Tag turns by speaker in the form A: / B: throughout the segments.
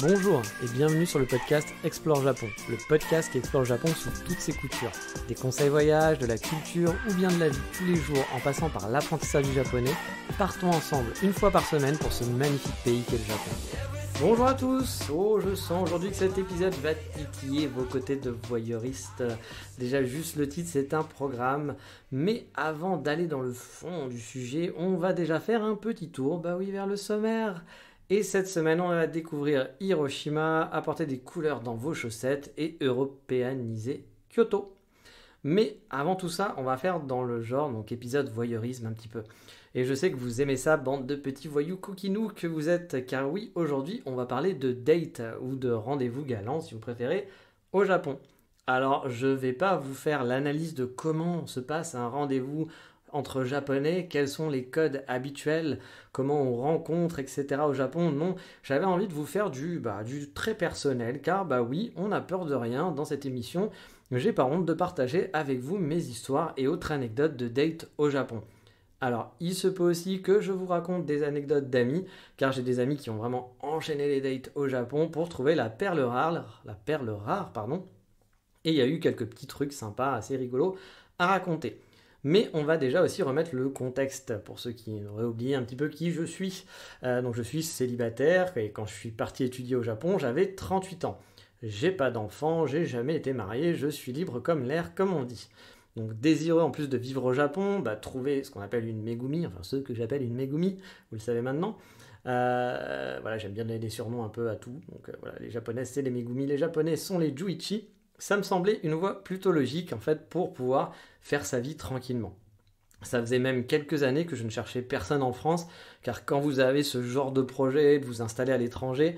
A: Bonjour et bienvenue sur le podcast Explore Japon, le podcast qui explore le Japon sous toutes ses coutures. Des conseils voyage, de la culture ou bien de la vie tous les jours en passant par l'apprentissage du japonais, partons ensemble une fois par semaine pour ce magnifique pays qu'est le Japon. Bonjour à tous. Je sens aujourd'hui que cet épisode va titiller vos côtés de voyeuristes. Déjà juste le titre, c'est un programme. Mais avant d'aller dans le fond du sujet, on va déjà faire un petit tour, vers le sommaire. Et cette semaine, on va découvrir Hiroshima, apporter des couleurs dans vos chaussettes et européaniser Kyoto. Mais avant tout ça, on va faire dans le genre, donc épisode voyeurisme un petit peu. Et je sais que vous aimez ça, bande de petits voyous coquinous que vous êtes, car oui, aujourd'hui, on va parler de date ou de rendez-vous galant, si vous préférez, au Japon. Alors, je vais pas vous faire l'analyse de comment se passe un rendez-vous entre japonais, quels sont les codes habituels, comment on rencontre, etc. au Japon. Non, j'avais envie de vous faire du très personnel, car oui, on n'a peur de rien dans cette émission. J'ai pas honte de partager avec vous mes histoires et autres anecdotes de date au Japon. Alors, il se peut aussi que je vous raconte des anecdotes d'amis, car j'ai des amis qui ont vraiment enchaîné les dates au Japon pour trouver la perle rare, et il y a eu quelques petits trucs sympas, assez rigolos à raconter. Mais on va déjà aussi remettre le contexte pour ceux qui auraient oublié un petit peu qui je suis. Donc je suis célibataire et quand je suis parti étudier au Japon, j'avais 38 ans. J'ai pas d'enfant, j'ai jamais été marié, je suis libre comme l'air, comme on dit. Donc désireux en plus de vivre au Japon, trouver ce qu'on appelle une megumi, enfin ce que j'appelle une megumi, vous le savez maintenant. J'aime bien donner des surnoms un peu à tout. Donc les japonaises c'est les megumi, les japonais sont les juichi. Ça me semblait une voie plutôt logique en fait pour pouvoir faire sa vie tranquillement. Ça faisait même quelques années que je ne cherchais personne en France, car quand vous avez ce genre de projet, de vous installer à l'étranger,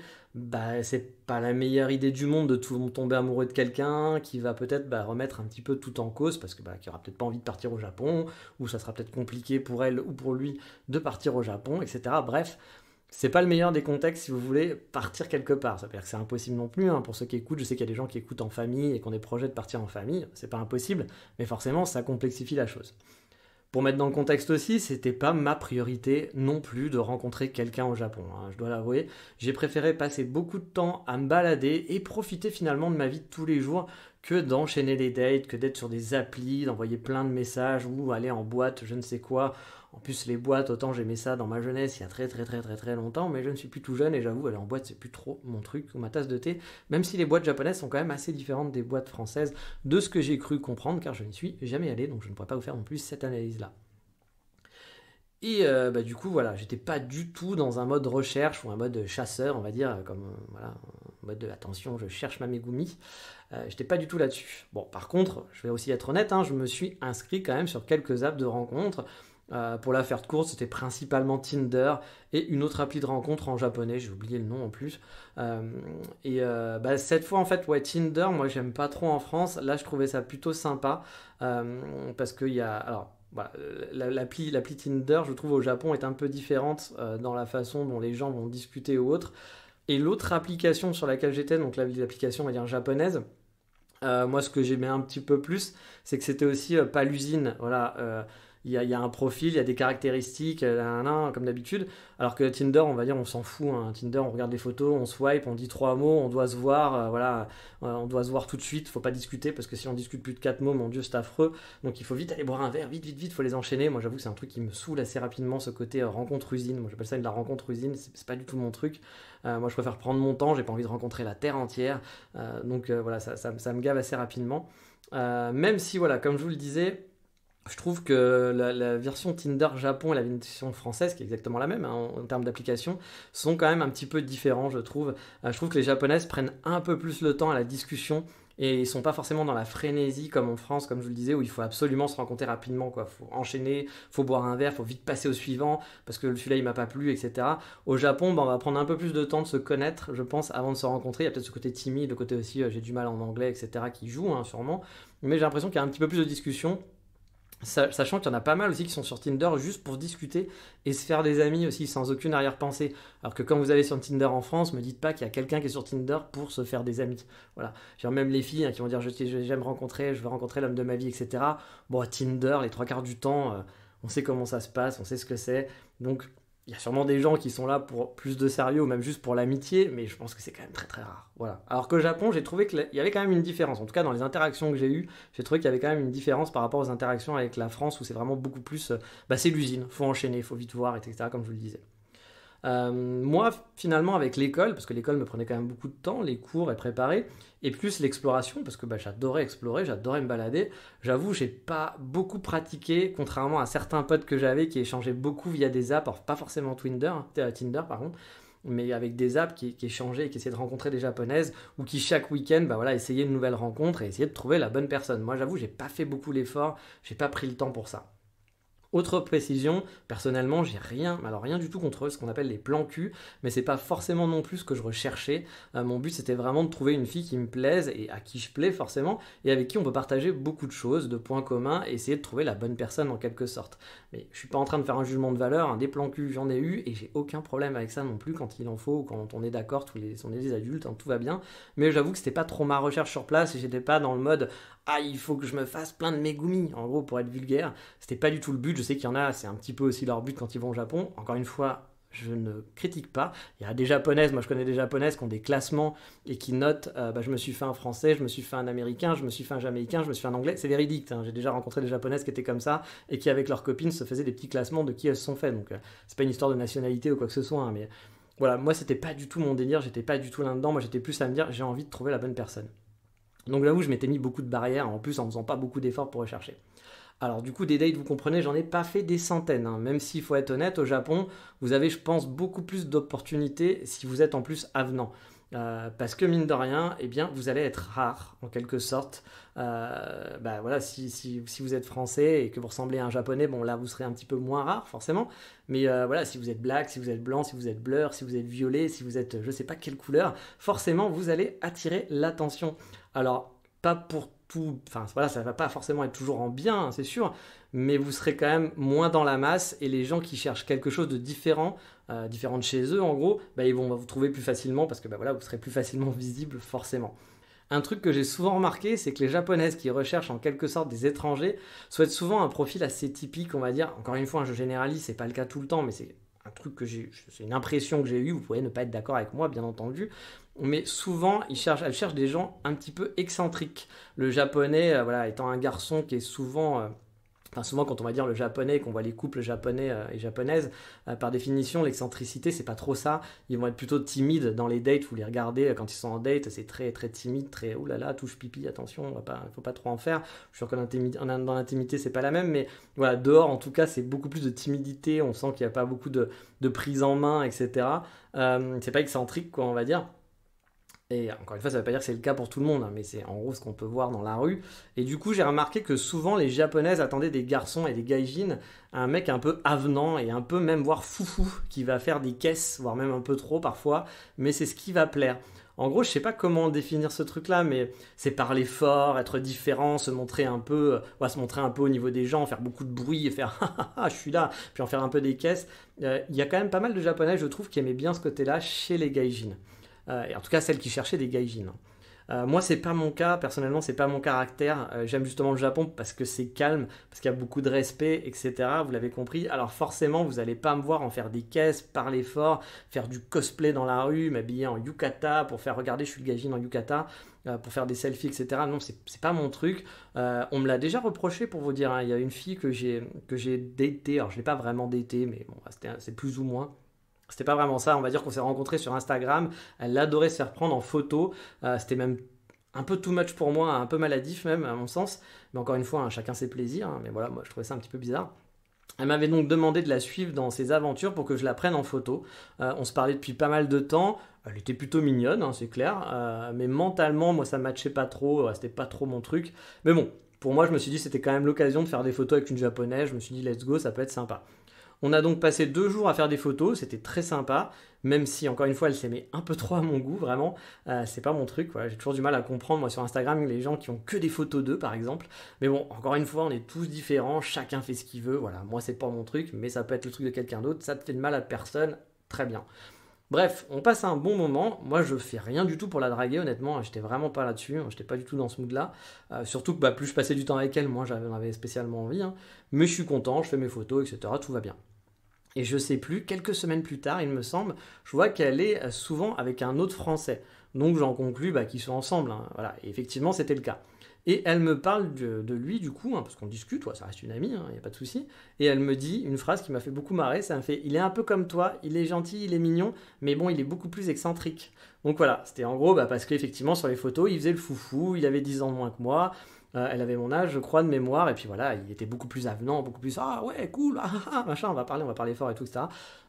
A: c'est pas la meilleure idée du monde de tout tomber amoureux de quelqu'un qui va peut-être remettre un petit peu tout en cause, parce que qui aura peut-être pas envie de partir au Japon, ou ça sera peut-être compliqué pour elle ou pour lui de partir au Japon, etc. Bref, c'est pas le meilleur des contextes si vous voulez partir quelque part. Ça veut dire que c'est impossible non plus, pour ceux qui écoutent. Je sais qu'il y a des gens qui écoutent en famille et qui ont des projets de partir en famille. C'est pas impossible, mais forcément, ça complexifie la chose. Pour mettre dans le contexte aussi, c'était pas ma priorité non plus de rencontrer quelqu'un au Japon, je dois l'avouer. J'ai préféré passer beaucoup de temps à me balader et profiter finalement de ma vie de tous les jours que d'enchaîner les dates, que d'être sur des applis, d'envoyer plein de messages ou aller en boîte, je ne sais quoi. En plus, les boîtes, autant j'aimais ça dans ma jeunesse il y a très longtemps, mais je ne suis plus tout jeune et j'avoue, aller en boîte, c'est plus trop mon truc ou ma tasse de thé. Même si les boîtes japonaises sont quand même assez différentes des boîtes françaises, de ce que j'ai cru comprendre, car je n'y suis jamais allé, donc je ne pourrais pas vous faire non plus cette analyse-là. Et du coup, j'étais pas du tout dans un mode recherche ou un mode chasseur, on va dire, un mode de attention, je cherche ma Megumi. J'étais pas du tout là-dessus. Bon, par contre, je vais aussi être honnête, je me suis inscrit quand même sur quelques apps de rencontres. Pour la faire de courte, c'était principalement Tinder et une autre appli de rencontre en japonais, j'ai oublié le nom en plus. Cette fois, en fait, Tinder, moi j'aime pas trop en France. Là, je trouvais ça plutôt sympa parce qu'il y a. Alors, l'appli Tinder, je trouve au Japon est un peu différente dans la façon dont les gens vont discuter ou autre. Et l'autre application sur laquelle j'étais, donc l'application on va dire japonaise, moi ce que j'aimais un petit peu plus, c'est que c'était aussi pas l'usine. Il y a un profil, il y a des caractéristiques, comme d'habitude. Alors que Tinder, on va dire, on s'en fout. Tinder, on regarde les photos, on swipe, on dit 3 mots, on doit se voir, on doit se voir tout de suite. Faut pas discuter parce que si on discute plus de 4 mots, mon Dieu, c'est affreux. Donc il faut vite aller boire un verre, vite, faut les enchaîner. Moi, j'avoue que c'est un truc qui me saoule assez rapidement, ce côté rencontre usine. Moi, j'appelle ça de la rencontre usine. C'est pas du tout mon truc. Moi, je préfère prendre mon temps. J'ai pas envie de rencontrer la terre entière. Ça me gave assez rapidement. Même si, comme je vous le disais. Je trouve que la version Tinder Japon et la version française, qui est exactement la même en termes d'application, sont quand même un petit peu différents, je trouve. Je trouve que les japonaises prennent un peu plus le temps à la discussion et ils sont pas forcément dans la frénésie comme en France, comme je vous le disais, où il faut absolument se rencontrer rapidement, quoi. Faut enchaîner, faut boire un verre, faut vite passer au suivant parce que celui-là il m'a pas plu, etc. Au Japon, on va prendre un peu plus de temps de se connaître, je pense, avant de se rencontrer. Il y a peut-être ce côté timide, le côté aussi j'ai du mal en anglais, etc. qui joue, sûrement. Mais j'ai l'impression qu'il y a un petit peu plus de discussion. Sachant qu'il y en a pas mal aussi qui sont sur Tinder juste pour discuter et se faire des amis aussi sans aucune arrière-pensée. Alors que quand vous allez sur Tinder en France, me dites pas qu'il y a quelqu'un qui est sur Tinder pour se faire des amis. Voilà. Genre même les filles qui vont dire j'aime rencontrer, je veux rencontrer l'homme de ma vie, etc. Bon, Tinder, les 3 quarts du temps, on sait comment ça se passe, on sait ce que c'est. Donc il y a sûrement des gens qui sont là pour plus de sérieux ou même juste pour l'amitié, mais je pense que c'est quand même très très rare. Voilà. Alors qu'au Japon, j'ai trouvé qu'il y avait quand même une différence. En tout cas, dans les interactions que j'ai eues, j'ai trouvé qu'il y avait quand même une différence par rapport aux interactions avec la France où c'est vraiment beaucoup plus. C'est l'usine, faut enchaîner, faut vite voir, etc. Comme je vous le disais. Moi, finalement, avec l'école, parce que l'école me prenait quand même beaucoup de temps, les cours et préparer, et plus l'exploration, parce que j'adorais explorer, j'adorais me balader, j'avoue, j'ai pas beaucoup pratiqué, contrairement à certains potes que j'avais qui échangeaient beaucoup via des apps, alors pas forcément Tinder par contre, mais avec des apps qui échangeaient et qui essayaient de rencontrer des japonaises, ou qui chaque week-end essayaient une nouvelle rencontre et essayaient de trouver la bonne personne. Moi, j'avoue, j'ai pas fait beaucoup l'effort, j'ai pas pris le temps pour ça. Autre précision, personnellement, j'ai rien du tout contre ce qu'on appelle les plans cul, mais c'est pas forcément non plus ce que je recherchais. Mon but c'était vraiment de trouver une fille qui me plaise et à qui je plais forcément, et avec qui on peut partager beaucoup de choses, de points communs, et essayer de trouver la bonne personne en quelque sorte. Mais je suis pas en train de faire un jugement de valeur, hein, des plans cul j'en ai eu, et j'ai aucun problème avec ça non plus quand il en faut, ou quand on est d'accord, on est des adultes, hein, tout va bien. Mais j'avoue que c'était pas trop ma recherche sur place, et j'étais pas dans le mode ah, il faut que je me fasse plein de megumi, en gros, pour être vulgaire. C'était pas du tout le but. Je sais qu'il y en a, c'est un petit peu aussi leur but quand ils vont au Japon. Encore une fois, je ne critique pas. Il y a des japonaises, moi je connais des japonaises qui ont des classements et qui notent je me suis fait un français, je me suis fait un américain, je me suis fait un jamaïcain, je me suis fait un anglais. C'est véridique, hein. J'ai déjà rencontré des japonaises qui étaient comme ça et qui, avec leurs copines, se faisaient des petits classements de qui elles se sont fait. Donc, c'est pas une histoire de nationalité ou quoi que ce soit, hein, mais voilà, moi c'était pas du tout mon délire, j'étais pas du tout là-dedans. Moi j'étais plus à me dire, j'ai envie de trouver la bonne personne. Donc j'avoue, je m'étais mis beaucoup de barrières, en plus en faisant pas beaucoup d'efforts pour rechercher. Alors du coup, des dates, vous comprenez, j'en ai pas fait des centaines, hein. Même s'il faut être honnête, au Japon, vous avez, je pense, beaucoup plus d'opportunités si vous êtes en plus avenant. Parce que mine de rien, eh bien, vous allez être rare, en quelque sorte. Si vous êtes français et que vous ressemblez à un japonais, bon là, vous serez un petit peu moins rare, forcément. Mais si vous êtes black, si vous êtes blanc, si vous êtes blur, si vous êtes violet, si vous êtes je sais pas quelle couleur, forcément, vous allez attirer l'attention. Alors, pas pour tout, enfin voilà, ça va pas forcément être toujours en bien, hein, c'est sûr, mais vous serez quand même moins dans la masse et les gens qui cherchent quelque chose de différent, différent de chez eux en gros, ils vont vous trouver plus facilement parce que vous serez plus facilement visible forcément. Un truc que j'ai souvent remarqué, c'est que les japonaises qui recherchent en quelque sorte des étrangers souhaitent souvent un profil assez typique, on va dire. Encore une fois, je généralise, c'est pas le cas tout le temps, mais c'est un truc c'est une impression que j'ai eue. Vous pouvez ne pas être d'accord avec moi, bien entendu. Mais souvent, elles cherchent des gens un petit peu excentriques. Le japonais, étant un garçon qui est souvent quand on va dire le japonais, qu'on voit les couples japonais et japonaises, par définition, l'excentricité, c'est pas trop ça. Ils vont être plutôt timides dans les dates. Vous les regardez quand ils sont en date, c'est très très timide, très oulala, touche pipi, attention, faut pas trop en faire. Je suis sûr que dans l'intimité, c'est pas la même, mais voilà, dehors, en tout cas, c'est beaucoup plus de timidité. On sent qu'il n'y a pas beaucoup de prise en main, etc. C'est pas excentrique, quoi, on va dire. Et encore une fois, ça ne veut pas dire que c'est le cas pour tout le monde, hein, mais c'est en gros ce qu'on peut voir dans la rue. Et du coup, j'ai remarqué que souvent les japonaises attendaient des garçons et des gaijins, un mec un peu avenant et un peu même voire foufou, qui va faire des caisses, voire même un peu trop parfois, mais c'est ce qui va plaire. En gros, je sais pas comment définir ce truc-là, mais c'est parler fort, être différent, se montrer un peu au niveau des gens, faire beaucoup de bruit et faire je suis là, puis en faire un peu des caisses. Il y a quand même pas mal de japonais, je trouve, qui aimaient bien ce côté-là chez les gaijins. Et en tout cas celles qui cherchaient des gaijins. Moi c'est pas mon cas, personnellement c'est pas mon caractère. J'aime justement le Japon parce que c'est calme, parce qu'il y a beaucoup de respect, etc. Vous l'avez compris. Alors forcément vous allez pas me voir en faire des caisses, parler fort, faire du cosplay dans la rue, m'habiller en yukata pour faire regarder je suis le gaijin en yukata, pour faire des selfies, etc. Non, c'est pas mon truc. On me l'a déjà reproché pour vous dire, hein. Il y a une fille que j'ai datée, alors je l'ai pas vraiment datée, mais bon, c'est plus ou moins. C'était pas vraiment ça, on va dire qu'on s'est rencontrés sur Instagram, elle adorait se faire prendre en photo, c'était même un peu too much pour moi, un peu maladif même à mon sens, mais encore une fois, hein, chacun ses plaisirs, hein, mais voilà, moi je trouvais ça un petit peu bizarre. Elle m'avait donc demandé de la suivre dans ses aventures pour que je la prenne en photo. On se parlait depuis pas mal de temps, elle était plutôt mignonne, hein, c'est clair, mais mentalement, moi ça ne matchait pas trop, c'était pas trop mon truc, mais bon, pour moi je me suis dit c'était quand même l'occasion de faire des photos avec une japonaise, je me suis dit let's go, ça peut être sympa. On a donc passé 2 jours à faire des photos, c'était très sympa, même si encore une fois elle s'aimait un peu trop à mon goût, vraiment, c'est pas mon truc, voilà. J'ai toujours du mal à comprendre moi sur Instagram les gens qui ont que des photos d'eux par exemple, mais bon, encore une fois on est tous différents, chacun fait ce qu'il veut, voilà, moi c'est pas mon truc, mais ça peut être le truc de quelqu'un d'autre, ça te fait de mal à personne, très bien. Bref, on passe un bon moment. Moi, je fais rien du tout pour la draguer, honnêtement. J'étais vraiment pas là-dessus. J'étais pas du tout dans ce mood-là. Surtout que plus je passais du temps avec elle, moins j'en avais spécialement envie, hein. Mais je suis content, je fais mes photos, etc. Tout va bien. Et je sais plus, quelques semaines plus tard, il me semble, je vois qu'elle est souvent avec un autre Français. Donc j'en conclus qu'ils sont ensemble, hein, voilà. Et effectivement, c'était le cas. Et elle me parle de lui, du coup, hein, parce qu'on discute, ouais, ça reste une amie, il n'y a pas de souci. Et elle me dit une phrase qui m'a fait beaucoup marrer, ça me fait « Il est un peu comme toi, il est gentil, il est mignon, mais bon, il est beaucoup plus excentrique. » Donc voilà, c'était en gros parce qu'effectivement, sur les photos, il faisait le foufou, il avait 10 ans de moins que moi, elle avait mon âge, je crois, de mémoire, et puis voilà, il était beaucoup plus avenant, beaucoup plus «Ah ouais, cool, machin, on va parler fort et tout, etc. »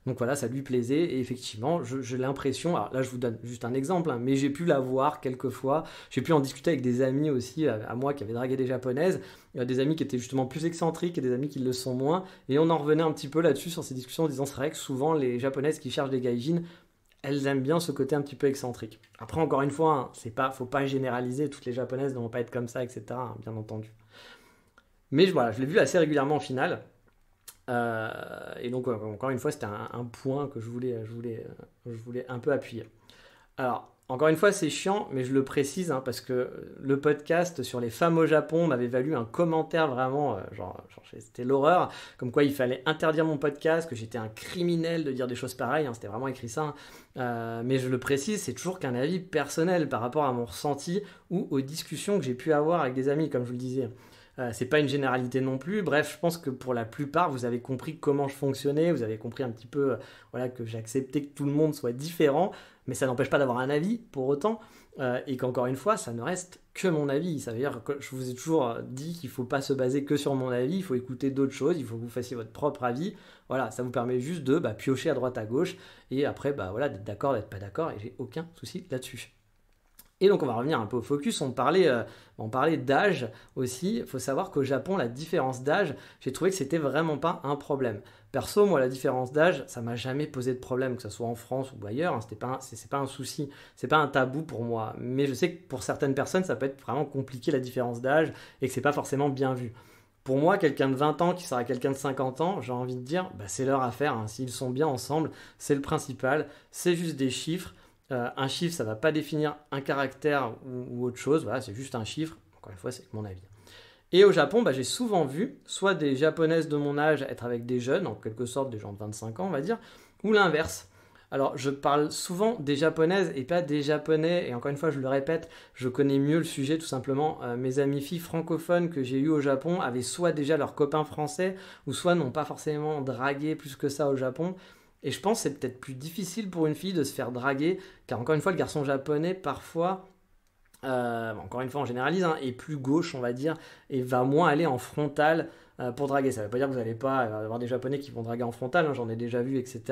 A: Donc voilà, ça lui plaisait, et effectivement, j'ai l'impression, alors là je vous donne juste un exemple, hein, mais j'ai pu la voir quelques fois, j'ai pu en discuter avec des amis aussi, à moi qui avaient dragué des japonaises, des amis qui étaient justement plus excentriques et des amis qui le sont moins, et on en revenait un petit peu là-dessus sur ces discussions en disant c'est vrai que souvent les japonaises qui cherchent des gaijins, elles aiment bien ce côté un petit peu excentrique. Après, encore une fois, faut pas généraliser, toutes les japonaises ne vont pas être comme ça, etc., hein, bien entendu. Mais voilà, je l'ai vu assez régulièrement en finale. Et donc, encore une fois, c'était un point que je voulais un peu appuyer. Alors, encore une fois, c'est chiant, mais je le précise, hein, parce que le podcast sur les femmes au Japon m'avait valu un commentaire vraiment, c'était l'horreur, comme quoi il fallait interdire mon podcast, que j'étais un criminel de dire des choses pareilles, hein, c'était vraiment écrit ça. Mais je le précise, c'est toujours qu'un avis personnel par rapport à mon ressenti ou aux discussions que j'ai pu avoir avec des amis, comme je vous le disais. C'est pas une généralité non plus. Bref, je pense que pour la plupart, vous avez compris comment je fonctionnais, vous avez compris un petit peu voilà, que j'acceptais que tout le monde soit différent, mais ça n'empêche pas d'avoir un avis pour autant, et qu'encore une fois, ça ne reste que mon avis. Ça veut dire que je vous ai toujours dit qu'il ne faut pas se baser que sur mon avis, il faut écouter d'autres choses, il faut que vous fassiez votre propre avis. Voilà, ça vous permet juste de piocher à droite à gauche, et après, voilà, d'être d'accord, d'être pas d'accord, et j'ai aucun souci là-dessus. Et donc on va revenir un peu au focus, on parlait d'âge aussi. Il faut savoir qu'au Japon, la différence d'âge, j'ai trouvé que c'était vraiment pas un problème. Perso, moi, la différence d'âge, ça m'a jamais posé de problème, que ce soit en France ou ailleurs, hein, c'est pas un souci, c'est pas un tabou pour moi. Mais je sais que pour certaines personnes, ça peut être vraiment compliqué la différence d'âge et que c'est pas forcément bien vu. Pour moi, quelqu'un de 20 ans qui sera quelqu'un de 50 ans, j'ai envie de dire, c'est leur affaire, hein. S'ils sont bien ensemble, c'est le principal, c'est juste des chiffres. Un chiffre, ça ne va pas définir un caractère ou autre chose, voilà, c'est juste un chiffre, encore une fois, c'est mon avis. Et au Japon, j'ai souvent vu soit des japonaises de mon âge être avec des jeunes, en quelque sorte des gens de 25 ans, on va dire, ou l'inverse. Alors, je parle souvent des japonaises et pas des japonais, et encore une fois, je le répète, je connais mieux le sujet tout simplement. Mes amies filles francophones que j'ai eues au Japon avaient soit déjà leurs copains français, ou soit n'ont pas forcément dragué plus que ça au Japon. Et je pense que c'est peut-être plus difficile pour une fille de se faire draguer, car encore une fois, le garçon japonais, parfois, encore une fois, on généralise, hein, est plus gauche, on va dire, et va moins aller en frontal pour draguer. Ça ne veut pas dire que vous n'allez pas avoir des japonais qui vont draguer en frontal, hein, j'en ai déjà vu, etc.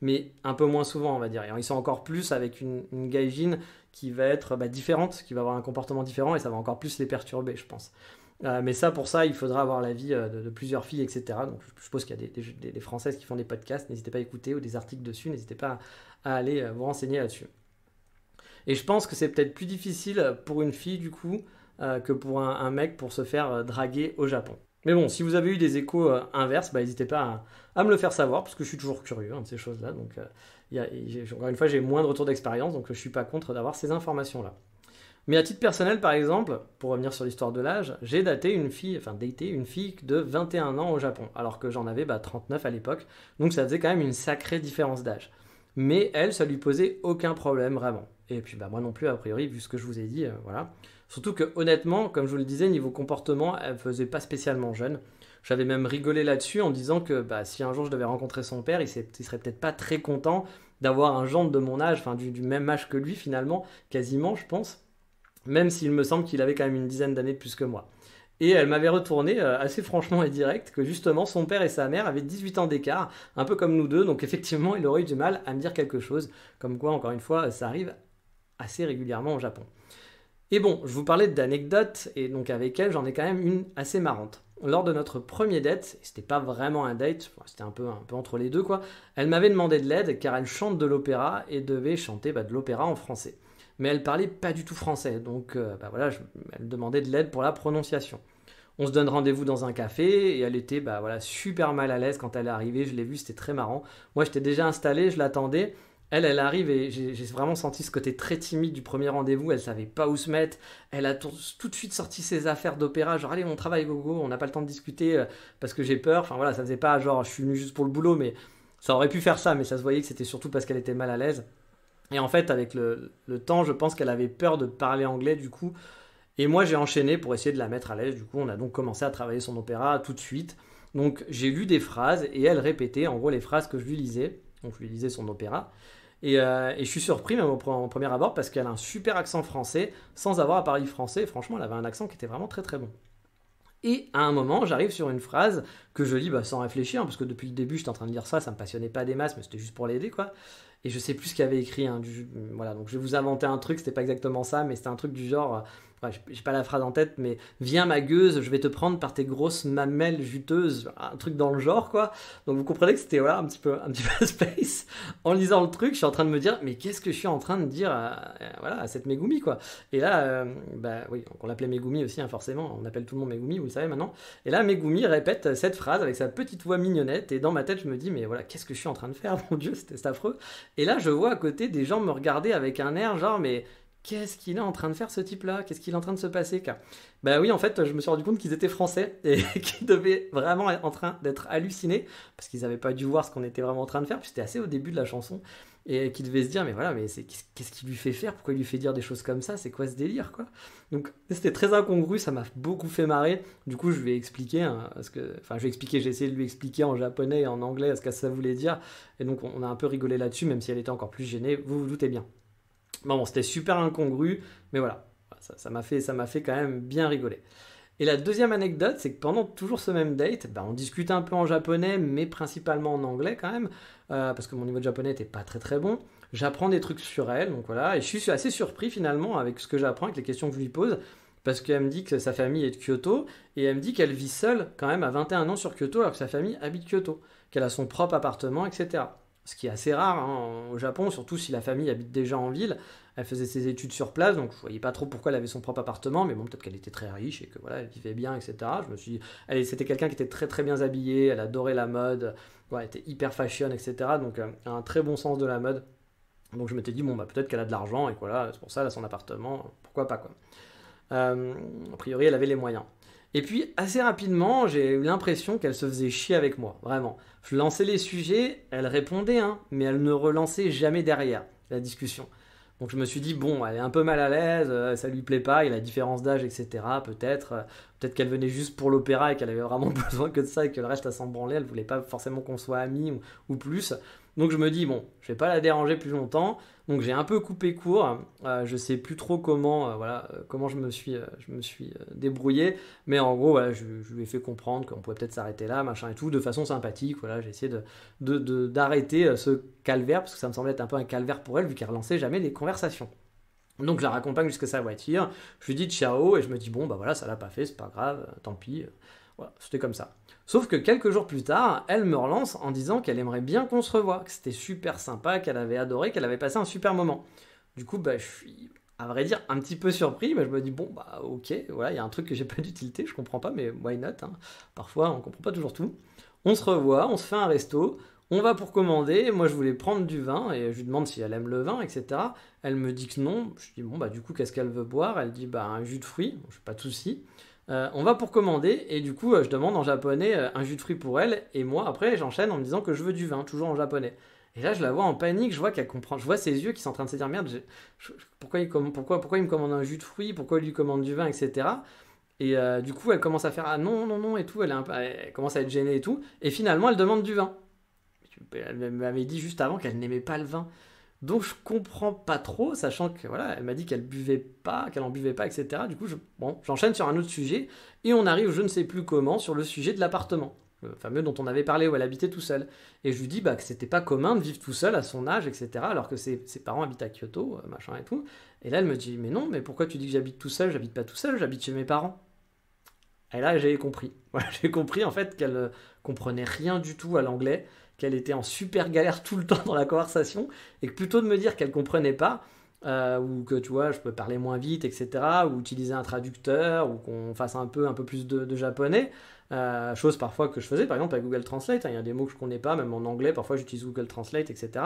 A: Mais un peu moins souvent, on va dire. Et ils sont encore plus avec une gaijin qui va être différente, qui va avoir un comportement différent, et ça va encore plus les perturber, je pense. Mais pour ça, il faudra avoir l'avis de plusieurs filles, etc. Donc je suppose qu'il y a des Françaises qui font des podcasts, n'hésitez pas à écouter, ou des articles dessus, n'hésitez pas à aller vous renseigner là-dessus. Et je pense que c'est peut-être plus difficile pour une fille, du coup, que pour un mec pour se faire draguer au Japon. Mais bon, si vous avez eu des échos inverses, n'hésitez pas à me le faire savoir, parce que je suis toujours curieux de ces choses-là. Donc, encore une fois, j'ai moins de retour d'expérience, donc je ne suis pas contre d'avoir ces informations-là. Mais à titre personnel, par exemple, pour revenir sur l'histoire de l'âge, j'ai daté une fille de 21 ans au Japon, alors que j'en avais 39 à l'époque, donc ça faisait quand même une sacrée différence d'âge. Mais elle, ça lui posait aucun problème vraiment. Et puis moi non plus, a priori, vu ce que je vous ai dit, voilà. Surtout que honnêtement, comme je vous le disais, niveau comportement, elle faisait pas spécialement jeune. J'avais même rigolé là-dessus en disant que si un jour je devais rencontrer son père, il serait peut-être pas très content d'avoir un gendre de mon âge, enfin du même âge que lui finalement, quasiment je pense. Même s'il me semble qu'il avait quand même une dizaine d'années de plus que moi. Et elle m'avait retourné assez franchement et direct que justement son père et sa mère avaient 18 ans d'écart, un peu comme nous deux, donc effectivement il aurait eu du mal à me dire quelque chose, comme quoi encore une fois ça arrive assez régulièrement au Japon. Et bon, je vous parlais d'anecdotes, et donc avec elle j'en ai quand même une assez marrante. Lors de notre premier date, c'était pas vraiment un date, c'était un peu entre les deux quoi, elle m'avait demandé de l'aide car elle chante de l'opéra et devait chanter de l'opéra en français. Mais elle parlait pas du tout français, donc voilà, elle demandait de l'aide pour la prononciation. On se donne rendez-vous dans un café et elle était super mal à l'aise quand elle est arrivée, je l'ai vue, c'était très marrant. Moi j'étais déjà installé, je l'attendais. Elle arrive et j'ai vraiment senti ce côté très timide du premier rendez-vous, elle savait pas où se mettre, elle a tout de suite sorti ses affaires d'opéra, genre allez on travaille gogo, on n'a pas le temps de discuter parce que j'ai peur, enfin voilà, ça faisait pas genre je suis venu juste pour le boulot, mais Ça aurait pu faire ça, mais ça se voyait que c'était surtout parce qu'elle était mal à l'aise. Et en fait, avec le temps, je pense qu'elle avait peur de parler anglais du coup. Et moi, j'ai enchaîné pour essayer de la mettre à l'aise. Du coup, on a donc commencé à travailler son opéra tout de suite. Donc, j'ai lu des phrases et elle répétait en gros les phrases que je lui lisais. Donc, je lui lisais son opéra. Et je suis surpris même au premier abord parce qu'elle a un super accent français sans avoir à parler français. Franchement, elle avait un accent qui était vraiment très très bon. Et à un moment, j'arrive sur une phrase que je lis sans réfléchir, parce que depuis le début, j'étais en train de lire ça, ça me passionnait pas des masses, mais c'était juste pour l'aider, quoi. Et je sais plus ce qu'il y avait écrit, hein, voilà, donc je vais vous inventer un truc, c'était pas exactement ça, mais c'était un truc du genre, ouais, j'ai pas la phrase en tête, mais viens ma gueuse, je vais te prendre par tes grosses mamelles juteuses, un truc dans le genre, quoi. Donc vous comprenez que c'était voilà, un petit peu space. En lisant le truc, je suis en train de me dire, mais qu'est-ce que je suis en train de dire voilà, à cette Megumi, quoi. Et là, bah oui, on l'appelait Megumi aussi, hein, forcément, on appelle tout le monde Megumi, vous le savez maintenant. Et là, Megumi répète cette phrase avec sa petite voix mignonnette, et dans ma tête, je me dis, mais voilà, qu'est-ce que je suis en train de faire, mon Dieu, c'est affreux. Et là, je vois à côté des gens me regarder avec un air genre, mais qu'est-ce qu'il est en train de faire ce type-là? Qu'est-ce qu'il est en train de se passer? Bah oui, en fait, je me suis rendu compte qu'ils étaient français et qu'ils devaient vraiment être en train d'être hallucinés parce qu'ils n'avaient pas dû voir ce qu'on était vraiment en train de faire. Puis c'était assez au début de la chanson et qu'ils devaient se dire, mais voilà, mais qu'est-ce qu'il lui fait faire? Pourquoi il lui fait dire des choses comme ça? C'est quoi ce délire, quoi? Donc c'était très incongru, ça m'a beaucoup fait marrer. Du coup, je lui ai expliqué, hein, j'ai essayé de lui expliquer en japonais et en anglais ce que ça voulait dire. Et donc on a un peu rigolé là-dessus, même si elle était encore plus gênée. Vous vous doutez bien. Bon, c'était super incongru, mais voilà, ça m'a fait quand même bien rigoler. Et la deuxième anecdote, c'est que pendant toujours ce même date, on discutait un peu en japonais, mais principalement en anglais quand même, parce que mon niveau de japonais n'était pas très très bon. J'apprends des trucs sur elle, donc voilà, et je suis assez surpris finalement avec ce que j'apprends, avec les questions que je lui pose, parce qu'elle me dit que sa famille est de Kyoto, et elle me dit qu'elle vit seule quand même à 21 ans sur Kyoto, alors que sa famille habite Kyoto, qu'elle a son propre appartement, etc. Ce qui est assez rare hein, au Japon, surtout si la famille habite déjà en ville. Elle faisait ses études sur place, donc je voyais pas trop pourquoi elle avait son propre appartement, mais bon, peut-être qu'elle était très riche et que voilà, elle vivait bien, etc. Je me suis dit, c'était quelqu'un qui était très très bien habillé, elle adorait la mode, ouais, elle était hyper fashion, etc. Donc un très bon sens de la mode. Donc je m'étais dit, bon, bah peut-être qu'elle a de l'argent et que voilà, c'est pour ça, elle a son appartement, pourquoi pas quoi. A priori, elle avait les moyens. Et puis, assez rapidement, j'ai eu l'impression qu'elle se faisait chier avec moi, vraiment. Je lançais les sujets, elle répondait, hein, mais elle ne relançait jamais derrière la discussion. Donc je me suis dit, bon, elle est un peu mal à l'aise, ça lui plaît pas, il y a la différence d'âge, etc. Peut-être qu'elle venait juste pour l'opéra et qu'elle avait vraiment besoin que de ça et que le reste, elle s'en branlait, elle voulait pas forcément qu'on soit amis ou plus. Donc je me dis, bon, je vais pas la déranger plus longtemps. Donc j'ai un peu coupé court. Je sais plus trop comment je me suis débrouillé. Mais en gros, voilà, je lui ai fait comprendre qu'on pouvait peut-être s'arrêter là, machin et tout, de façon sympathique. Voilà, j'ai essayé d'arrêter ce calvaire, parce que ça me semblait être un peu un calvaire pour elle, vu qu'elle relançait jamais des conversations. Donc je la raccompagne jusqu'à sa voiture. Je lui dis ciao et je me dis, bon, bah voilà, ça l'a pas fait, c'est pas grave, tant pis. Voilà, c'était comme ça. Sauf que quelques jours plus tard, elle me relance en disant qu'elle aimerait bien qu'on se revoie, que c'était super sympa, qu'elle avait adoré, qu'elle avait passé un super moment. Du coup, je suis, à vrai dire, un petit peu surpris, mais je me dis, bon, bah ok, voilà, il y a un truc que j'ai pas d'utilité, je comprends pas, mais why not hein. Parfois, on comprend pas toujours tout. On se revoit, on se fait un resto, on va pour commander, moi je voulais prendre du vin, et je lui demande si elle aime le vin, etc. Elle me dit que non, je dis, bon, bah du coup, qu'est-ce qu'elle veut boire? Elle dit, bah un jus de fruits, je pas de soucis. On va pour commander et du coup je demande en japonais un jus de fruits pour elle et moi après j'enchaîne en me disant que je veux du vin, toujours en japonais. Et là je la vois en panique, je vois qu'elle comprend, je vois ses yeux qui sont en train de se dire merde, pourquoi il me commande un jus de fruits, pourquoi il lui commande du vin, etc. Et du coup elle commence à faire ah non non non et tout, elle commence à être gênée et tout, et finalement elle demande du vin. Elle m'avait dit juste avant qu'elle n'aimait pas le vin. Donc je comprends pas trop, sachant que voilà, elle m'a dit qu'elle buvait pas, qu'elle en buvait pas, etc. Du coup, j'enchaîne sur un autre sujet et on arrive, je ne sais plus comment, sur le sujet de l'appartement, le fameux dont on avait parlé où elle habitait tout seul. Et je lui dis que c'était pas commun de vivre tout seul à son âge, etc. Alors que ses parents habitent à Kyoto, machin et tout. Et là, elle me dit mais non, mais pourquoi tu dis que j'habite tout seul? J'habite pas tout seul, j'habite chez mes parents. Et là, j'ai compris. Voilà, j'ai compris en fait qu'elle comprenait rien du tout à l'anglais, qu'elle était en super galère tout le temps dans la conversation, et que plutôt de me dire qu'elle comprenait pas, ou que tu vois, je peux parler moins vite, etc., ou utiliser un traducteur, ou qu'on fasse un peu plus de japonais, chose parfois que je faisais, par exemple avec Google Translate, hein, il y a des mots que je connais pas, même en anglais, parfois j'utilise Google Translate, etc.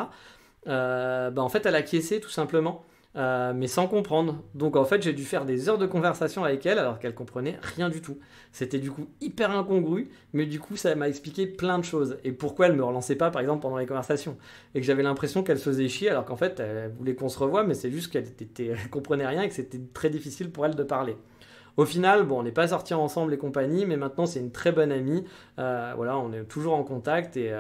A: En fait, elle acquiesçait tout simplement. mais sans comprendre. Donc en fait, j'ai dû faire des heures de conversation avec elle alors qu'elle comprenait rien du tout. C'était du coup hyper incongru, mais du coup, ça m'a expliqué plein de choses. Et pourquoi elle me relançait pas, par exemple, pendant les conversations. Et que j'avais l'impression qu'elle se faisait chier alors qu'en fait, elle voulait qu'on se revoie, mais c'est juste elle comprenait rien et que c'était très difficile pour elle de parler. Au final, bon, on n'est pas sortis ensemble et compagnie, mais maintenant c'est une très bonne amie. Voilà, on est toujours en contact et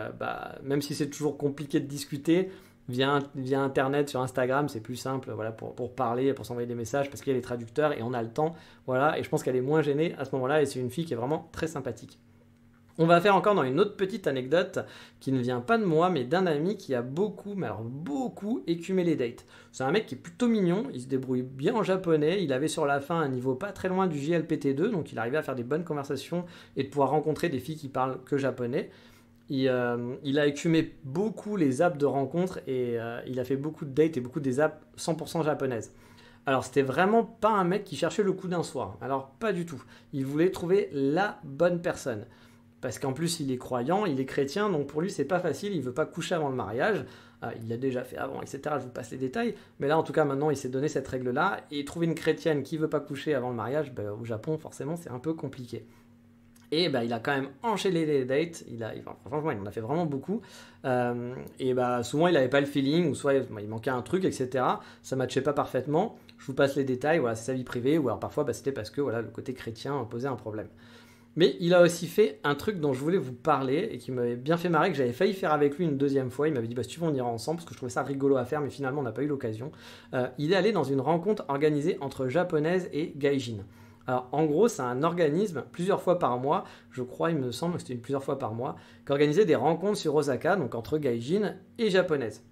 A: même si c'est toujours compliqué de discuter, via Internet, sur Instagram, c'est plus simple voilà, pour parler, pour s'envoyer des messages parce qu'il y a les traducteurs et on a le temps. Voilà, et je pense qu'elle est moins gênée à ce moment-là et c'est une fille qui est vraiment très sympathique. On va faire encore dans une autre petite anecdote qui ne vient pas de moi mais d'un ami qui a beaucoup, mais alors beaucoup écumé les dates. C'est un mec qui est plutôt mignon, il se débrouille bien en japonais, il avait sur la fin un niveau pas très loin du JLPT2, donc il arrivait à faire des bonnes conversations et de pouvoir rencontrer des filles qui parlent que japonais. Il a écumé beaucoup les apps de rencontres et il a fait beaucoup de dates et beaucoup des apps 100% japonaises. Alors c'était vraiment pas un mec qui cherchait le coup d'un soir, alors pas du tout. Il voulait trouver la bonne personne. Parce qu'en plus, il est croyant, il est chrétien, donc pour lui, c'est pas facile, il veut pas coucher avant le mariage. Il l'a déjà fait avant, etc. Je vous passe les détails. Mais là, en tout cas, maintenant, il s'est donné cette règle-là. Et trouver une chrétienne qui veut pas coucher avant le mariage, au Japon, forcément, c'est un peu compliqué. Et il a quand même enchaîné les dates. Franchement, il en a fait vraiment beaucoup. Souvent, il n'avait pas le feeling, ou soit il manquait un truc, etc. Ça ne matchait pas parfaitement. Je vous passe les détails, voilà, c'est sa vie privée. Ou alors parfois, c'était parce que voilà, le côté chrétien posait un problème. Mais il a aussi fait un truc dont je voulais vous parler et qui m'avait bien fait marrer, que j'avais failli faire avec lui une deuxième fois. Il m'avait dit, si tu veux, on ira ensemble, parce que je trouvais ça rigolo à faire, mais finalement, on n'a pas eu l'occasion. Il est allé dans une rencontre organisée entre japonaises et gaijin. Alors, en gros, c'est un organisme, plusieurs fois par mois, je crois, il me semble que c'était plusieurs fois par mois, qui organisait des rencontres sur Osaka, donc entre gaijin et japonaises.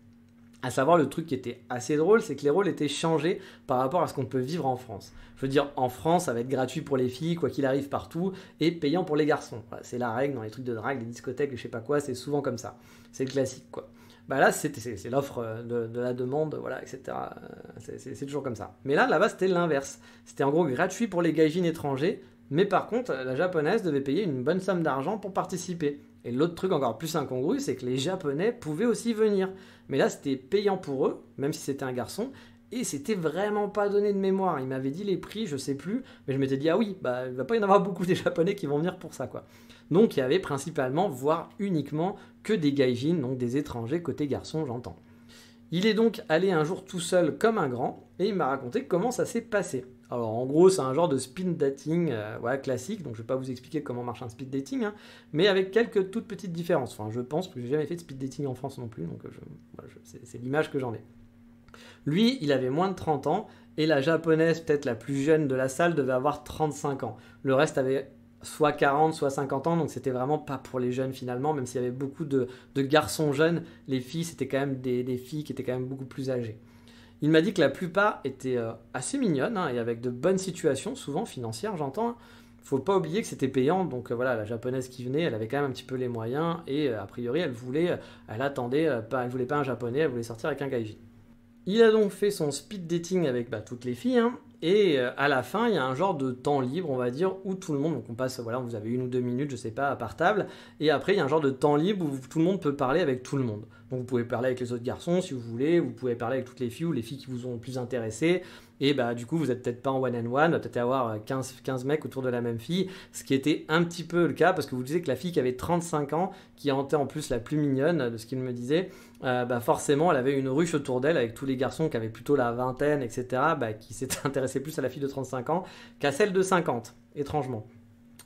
A: À savoir, le truc qui était assez drôle, c'est que les rôles étaient changés par rapport à ce qu'on peut vivre en France. Je veux dire, en France, ça va être gratuit pour les filles, quoi qu'il arrive partout, et payant pour les garçons. Voilà, c'est la règle dans les trucs de drague, les discothèques, je sais pas quoi, c'est souvent comme ça. C'est le classique, quoi. Là, c'est l'offre de la demande, voilà, etc. C'est toujours comme ça. Mais là-bas, c'était l'inverse. C'était en gros gratuit pour les gaijins étrangers, mais par contre, la japonaise devait payer une bonne somme d'argent pour participer. Et l'autre truc encore plus incongru, c'est que les Japonais pouvaient aussi venir. Mais là, c'était payant pour eux, même si c'était un garçon, et c'était vraiment pas donné de mémoire. Il m'avait dit les prix, je sais plus, mais je m'étais dit, ah oui, il va pas y en avoir beaucoup des Japonais qui vont venir pour ça, quoi. Donc il y avait principalement, voire uniquement, que des gaijins, donc des étrangers côté garçon, j'entends. Il est donc allé un jour tout seul comme un grand, et il m'a raconté comment ça s'est passé. Alors en gros, c'est un genre de speed dating classique, donc je ne vais pas vous expliquer comment marche un speed dating, mais avec quelques toutes petites différences. Enfin, je pense que je n'ai jamais fait de speed dating en France non plus, donc c'est l'image que j'en ai. Lui, il avait moins de 30 ans, et la japonaise, peut-être la plus jeune de la salle, devait avoir 35 ans. Le reste avait soit 40, soit 50 ans, donc c'était vraiment pas pour les jeunes finalement, même s'il y avait beaucoup de garçons jeunes, les filles, c'était quand même des filles qui étaient quand même beaucoup plus âgées. Il m'a dit que la plupart étaient assez mignonnes et avec de bonnes situations, souvent financières, j'entends. Faut pas oublier que c'était payant, donc voilà, la japonaise qui venait, elle avait quand même un petit peu les moyens et a priori, elle voulait pas un japonais, elle voulait sortir avec un gaijin. Il a donc fait son speed dating avec toutes les filles, et à la fin, il y a un genre de temps libre, on va dire, où tout le monde, donc on passe, voilà, vous avez 1 ou 2 minutes, je sais pas, par table, et après, il y a un genre de temps libre où tout le monde peut parler avec tout le monde. Donc vous pouvez parler avec les autres garçons si vous voulez, vous pouvez parler avec toutes les filles ou les filles qui vous ont le plus intéressé, et du coup, vous n'êtes peut-être pas en one-on-one, peut-être avoir 15 mecs autour de la même fille, ce qui était un petit peu le cas, parce que vous disiez que la fille qui avait 35 ans, qui était en plus la plus mignonne, de ce qu'il me disait, forcément, elle avait une ruche autour d'elle avec tous les garçons qui avaient plutôt la vingtaine, etc., qui s'étaient intéressés plus à la fille de 35 ans qu'à celle de 50, étrangement.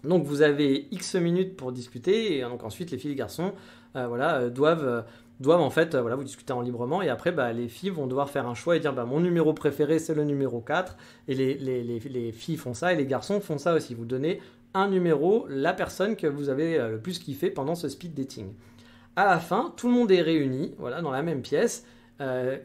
A: Donc vous avez X minutes pour discuter, et donc ensuite les filles et les garçons doivent en fait vous discuter en librement, et après les filles vont devoir faire un choix et dire mon numéro préféré c'est le numéro 4, et les filles font ça et les garçons font ça aussi. Vous donnez un numéro, la personne que vous avez le plus kiffé pendant ce speed dating. À la fin, tout le monde est réuni dans la même pièce,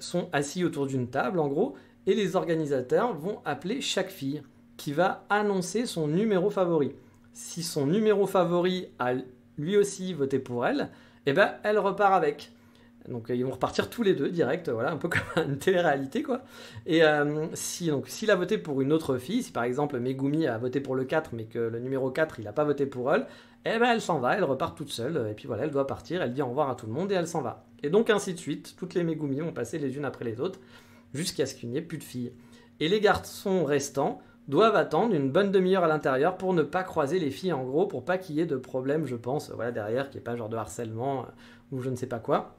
A: sont assis autour d'une table en gros, et les organisateurs vont appeler chaque fille qui va annoncer son numéro favori. Si son numéro favori a lui aussi voté pour elle, elle repart avec. Donc ils vont repartir tous les deux direct, un peu comme une télé-réalité quoi. Et s'il a voté pour une autre fille, si par exemple Megumi a voté pour le 4 mais que le numéro 4 il n'a pas voté pour elle, elle s'en va, elle repart toute seule, et puis voilà, elle doit partir, elle dit au revoir à tout le monde et elle s'en va. Et donc ainsi de suite, toutes les Megumi vont passer les unes après les autres. jusqu'à ce qu'il n'y ait plus de filles. Et les garçons restants doivent attendre une bonne demi-heure à l'intérieur pour ne pas croiser les filles en gros, pour pas qu'il y ait de problème, je pense, voilà, derrière, qu'il n'y ait pas genre de harcèlement ou je ne sais pas quoi.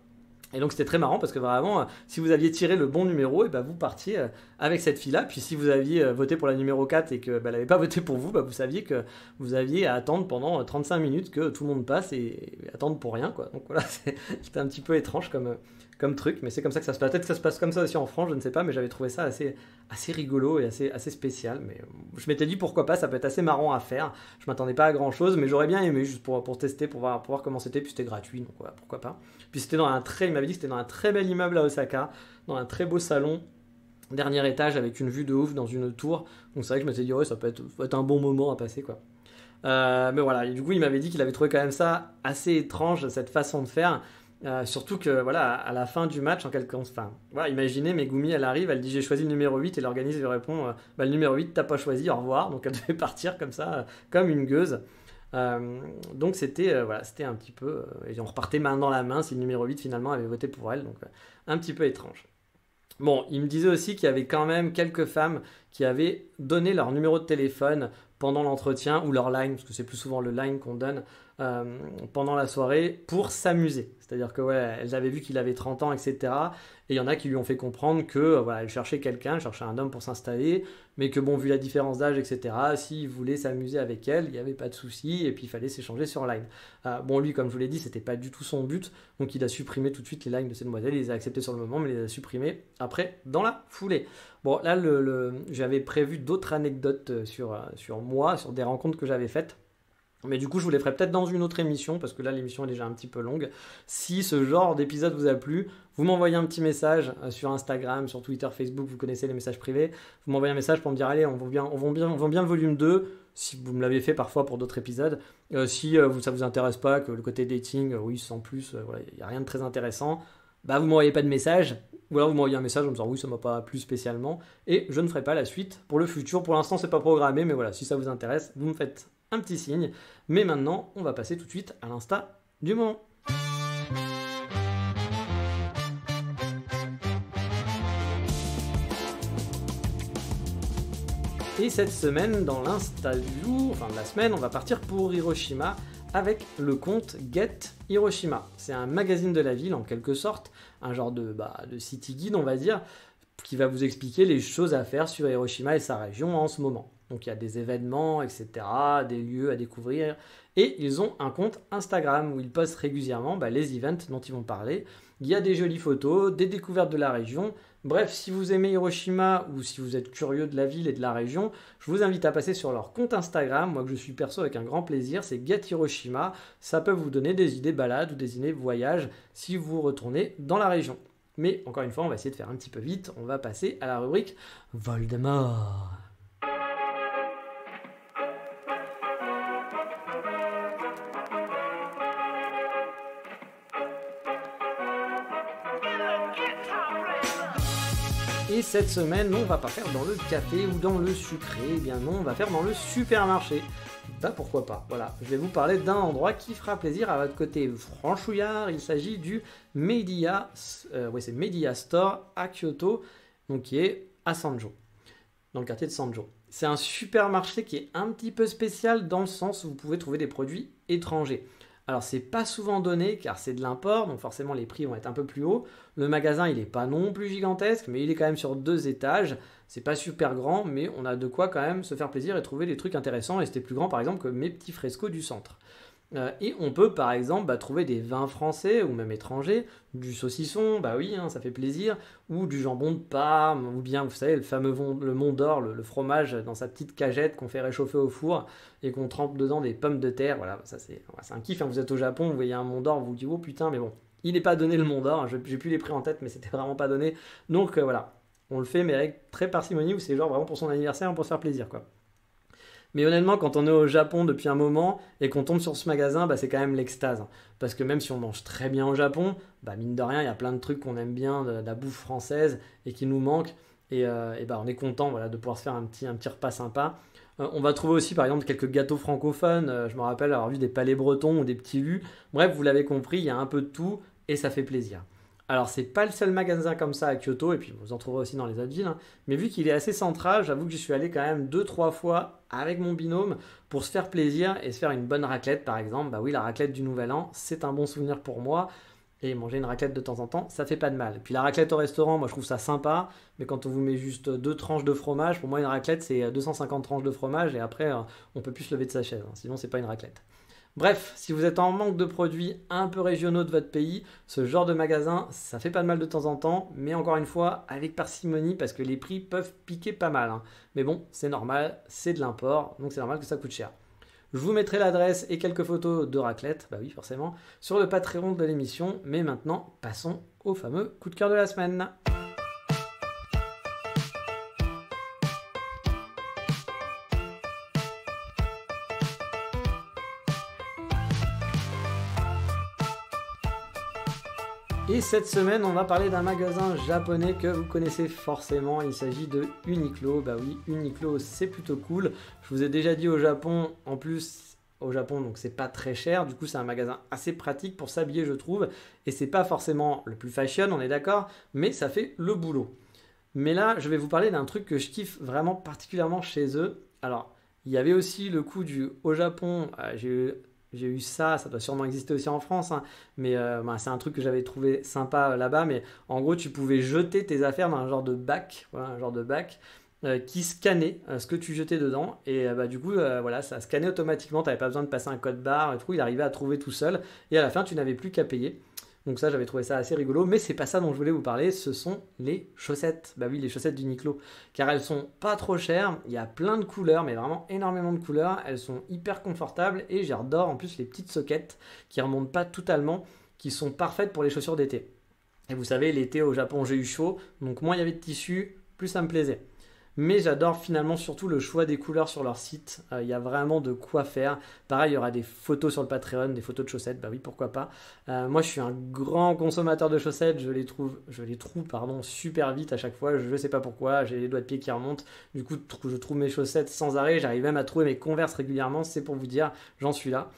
A: Et donc c'était très marrant parce que vraiment, si vous aviez tiré le bon numéro, et ben vous partiez avec cette fille-là. Puis si vous aviez voté pour la numéro 4 et qu'elle n'avait pas voté pour vous, vous saviez que vous aviez à attendre pendant 35 minutes que tout le monde passe et attendre pour rien, quoi. Donc voilà, c'était un petit peu étrange comme truc, mais c'est comme ça que ça se passe. Peut-être que ça se passe comme ça aussi en France, je ne sais pas, mais j'avais trouvé ça assez rigolo et assez spécial. Mais je m'étais dit pourquoi pas, ça peut être assez marrant à faire. Je m'attendais pas à grand chose, mais j'aurais bien aimé juste pour tester, pour voir comment c'était. Puis c'était gratuit, donc voilà, pourquoi pas. Puis c'était il m'avait dit que c'était dans un très bel immeuble à Osaka, dans un très beau salon, dernier étage avec une vue de ouf dans une tour. Donc c'est vrai que je me suis dit ouais, ça peut être un bon moment à passer, quoi. Mais voilà, et du coup il m'avait dit qu'il avait trouvé quand même ça assez étrange, cette façon de faire. Surtout que voilà, à la fin du match, en quelque sorte, enfin, voilà, imaginez, Megumi, elle arrive, elle dit j'ai choisi le numéro 8 et l'organiste lui répond le numéro 8, t'as pas choisi, au revoir. Donc elle devait partir comme ça, comme une gueuse. Donc c'était voilà, c'était un petit peu. Et on repartait main dans la main si le numéro 8 finalement avait voté pour elle. Donc un petit peu étrange. Bon, il me disait aussi qu'il y avait quand même quelques femmes qui avaient donné leur numéro de téléphone pendant l'entretien ou leur line, parce que c'est plus souvent le line qu'on donne pendant la soirée pour s'amuser. C'est-à-dire que ouais, elles avaient vu qu'il avait 30 ans, etc. Et il y en a qui lui ont fait comprendre que voilà, elle cherchait quelqu'un, elle cherchait un homme pour s'installer, mais que bon, vu la différence d'âge, etc., s'il voulait s'amuser avec elle, il n'y avait pas de souci, et puis il fallait s'échanger sur line. Bon, lui, comme je vous l'ai dit, c'était pas du tout son but, donc il a supprimé tout de suite les lines de ces demoiselles, il les a acceptés sur le moment, mais il les a supprimés après, dans la foulée. Bon, là, j'avais prévu d'autres anecdotes sur moi, sur des rencontres que j'avais faites. Mais du coup, je vous les ferai peut-être dans une autre émission, parce que là, l'émission est déjà un petit peu longue. Si ce genre d'épisode vous a plu, vous m'envoyez un petit message sur Instagram, sur Twitter, Facebook, vous connaissez les messages privés. Vous m'envoyez un message pour me dire, allez, on vend bien le volume 2, si vous me l'avez fait parfois pour d'autres épisodes. Si ça vous intéresse pas, que le côté dating, oui, sans plus, voilà, il n'y a rien de très intéressant, bah vous m'envoyez pas de message. Ou alors vous m'envoyez un message en me disant oui, ça m'a pas plu spécialement. Et je ne ferai pas la suite pour le futur. Pour l'instant, c'est pas programmé, mais voilà, si ça vous intéresse, vous me faites un petit signe. Mais maintenant, on va passer tout de suite à l'insta du moment. Et cette semaine, dans l'insta du jour, enfin de la semaine, on va partir pour Hiroshima avec le compte Get Hiroshima. C'est un magazine de la ville en quelque sorte, un genre de city guide on va dire, qui va vous expliquer les choses à faire sur Hiroshima et sa région en ce moment. Donc il y a des événements, etc., des lieux à découvrir. Et ils ont un compte Instagram où ils postent régulièrement les events dont ils vont parler. Il y a des jolies photos, des découvertes de la région. Bref, si vous aimez Hiroshima ou si vous êtes curieux de la ville et de la région, je vous invite à passer sur leur compte Instagram. Moi que je suis perso avec un grand plaisir, c'est Get Hiroshima. Ça peut vous donner des idées balades ou des idées voyages si vous retournez dans la région. Mais encore une fois, on va essayer de faire un petit peu vite. On va passer à la rubrique Voldemort. Et cette semaine, on va pas faire dans le café ou dans le sucré, eh bien non, on va faire dans le supermarché. Bah pourquoi pas, voilà. Je vais vous parler d'un endroit qui fera plaisir à votre côté franchouillard. Il s'agit du Media Store à Kyoto, donc qui est à Sanjo, dans le quartier de Sanjo. C'est un supermarché qui est un petit peu spécial dans le sens où vous pouvez trouver des produits étrangers. Alors c'est pas souvent donné car c'est de l'import, donc forcément les prix vont être un peu plus hauts. Le magasin il est pas non plus gigantesque, mais il est quand même sur 2 étages. C'est pas super grand, mais on a de quoi quand même se faire plaisir et trouver des trucs intéressants. Et c'était plus grand par exemple que mes petits frescos du centre. Et on peut par exemple trouver des vins français ou même étrangers, du saucisson, bah oui, ça fait plaisir, ou du jambon de Parme, ou bien vous savez le Mont d'Or, le fromage dans sa petite cagette qu'on fait réchauffer au four et qu'on trempe dedans des pommes de terre. Voilà, ça c'est un kiff. Vous êtes au Japon, vous voyez un Mont d'Or, vous vous dites oh putain, mais bon, il n'est pas donné le Mont d'Or. J'ai plus les prix en tête, mais c'était vraiment pas donné. Donc voilà, on le fait mais avec très parcimonie, où c'est genre vraiment pour son anniversaire, pour se faire plaisir quoi. Mais honnêtement, quand on est au Japon depuis un moment et qu'on tombe sur ce magasin, c'est quand même l'extase. Parce que même si on mange très bien au Japon, mine de rien, il y a plein de trucs qu'on aime bien, de la bouffe française et qui nous manquent. Et on est content de pouvoir se faire un petit repas sympa. On va trouver aussi par exemple quelques gâteaux francophones. Je me rappelle avoir vu des palais bretons ou des petits lus. Bref, vous l'avez compris, il y a un peu de tout et ça fait plaisir. Alors, c'est pas le seul magasin comme ça à Kyoto, et puis vous en trouverez aussi dans les autres villes, hein. Mais vu qu'il est assez central, j'avoue que j'y suis allé quand même 2-3 fois avec mon binôme pour se faire plaisir et se faire une bonne raclette, par exemple. Bah oui, la raclette du Nouvel An, c'est un bon souvenir pour moi. Et manger une raclette de temps en temps, ça fait pas de mal. Et puis la raclette au restaurant, moi je trouve ça sympa, mais quand on vous met juste 2 tranches de fromage, pour moi une raclette c'est 250 tranches de fromage et après on peut plus se lever de sa chaise, hein. Sinon c'est pas une raclette. Bref, si vous êtes en manque de produits un peu régionaux de votre pays, ce genre de magasin, ça fait pas de mal de temps en temps, mais encore une fois, avec parcimonie, parce que les prix peuvent piquer pas mal, hein. Mais bon, c'est normal, c'est de l'import, donc c'est normal que ça coûte cher. Je vous mettrai l'adresse et quelques photos de raclette, bah oui forcément, sur le Patreon de l'émission, mais maintenant, passons au fameux coup de cœur de la semaine. Et cette semaine, on va parler d'un magasin japonais que vous connaissez forcément. Il s'agit de Uniqlo. Bah oui, Uniqlo, c'est plutôt cool. Je vous ai déjà dit au Japon, en plus, au Japon, donc c'est pas très cher. Du coup, c'est un magasin assez pratique pour s'habiller, je trouve. Et c'est pas forcément le plus fashion, on est d'accord, mais ça fait le boulot. Mais là, je vais vous parler d'un truc que je kiffe vraiment particulièrement chez eux. Alors, il y avait aussi le coup du au Japon. J'ai eu ça, ça doit sûrement exister aussi en France, hein, mais bah, c'est un truc que j'avais trouvé sympa là-bas. Mais en gros, tu pouvais jeter tes affaires dans un genre de bac, voilà, un genre de bac qui scannait ce que tu jetais dedans. Et bah, du coup, voilà, ça scannait automatiquement. Tu n'avais pas besoin de passer un code barre et tout. Il arrivait à trouver tout seul. Et à la fin, tu n'avais plus qu'à payer. Donc ça, j'avais trouvé ça assez rigolo, mais c'est pas ça dont je voulais vous parler, ce sont les chaussettes. Bah oui, les chaussettes d'Uniqlo, car elles sont pas trop chères, il y a plein de couleurs, mais vraiment énormément de couleurs, elles sont hyper confortables et j'adore en plus les petites soquettes qui remontent pas totalement, qui sont parfaites pour les chaussures d'été. Et vous savez, l'été au Japon, j'ai eu chaud, donc moins il y avait de tissu, plus ça me plaisait. Mais j'adore finalement surtout le choix des couleurs sur leur site. Il y a vraiment de quoi faire. Pareil, il y aura des photos sur le Patreon, des photos de chaussettes. Bah oui, pourquoi pas. Moi, je suis un grand consommateur de chaussettes. Je les trouve super vite à chaque fois. Je ne sais pas pourquoi. J'ai les doigts de pied qui remontent. Du coup, je trouve mes chaussettes sans arrêt. J'arrive même à trouver mes Converse régulièrement. C'est pour vous dire, j'en suis là.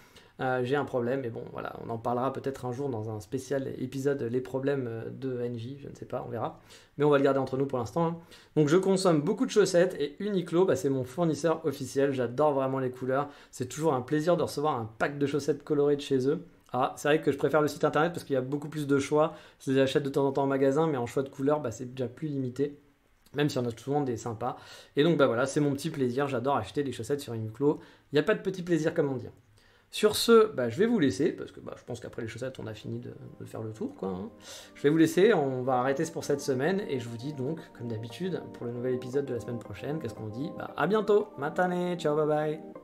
A: J'ai un problème, mais bon, voilà, on en parlera peut-être un jour dans un spécial épisode Les problèmes de NJ, je ne sais pas, on verra. Mais on va le garder entre nous pour l'instant, hein. Donc je consomme beaucoup de chaussettes et Uniqlo, bah, c'est mon fournisseur officiel. J'adore vraiment les couleurs. C'est toujours un plaisir de recevoir un pack de chaussettes colorées de chez eux. Ah, c'est vrai que je préfère le site internet parce qu'il y a beaucoup plus de choix. Je les achète de temps en temps en magasin, mais en choix de couleurs, bah, c'est déjà plus limité. Même si on a souvent des sympas. Et donc bah voilà, c'est mon petit plaisir. J'adore acheter des chaussettes sur Uniqlo. Il n'y a pas de petit plaisir comme on dit. Sur ce, bah, je vais vous laisser, parce que bah, je pense qu'après les chaussettes, on a fini de faire le tour, quoi, hein. Je vais vous laisser, on va arrêter pour cette semaine, et je vous dis donc, comme d'habitude, pour le nouvel épisode de la semaine prochaine, qu'est-ce qu'on dit? Bah, à bientôt, matane, ciao, bye bye.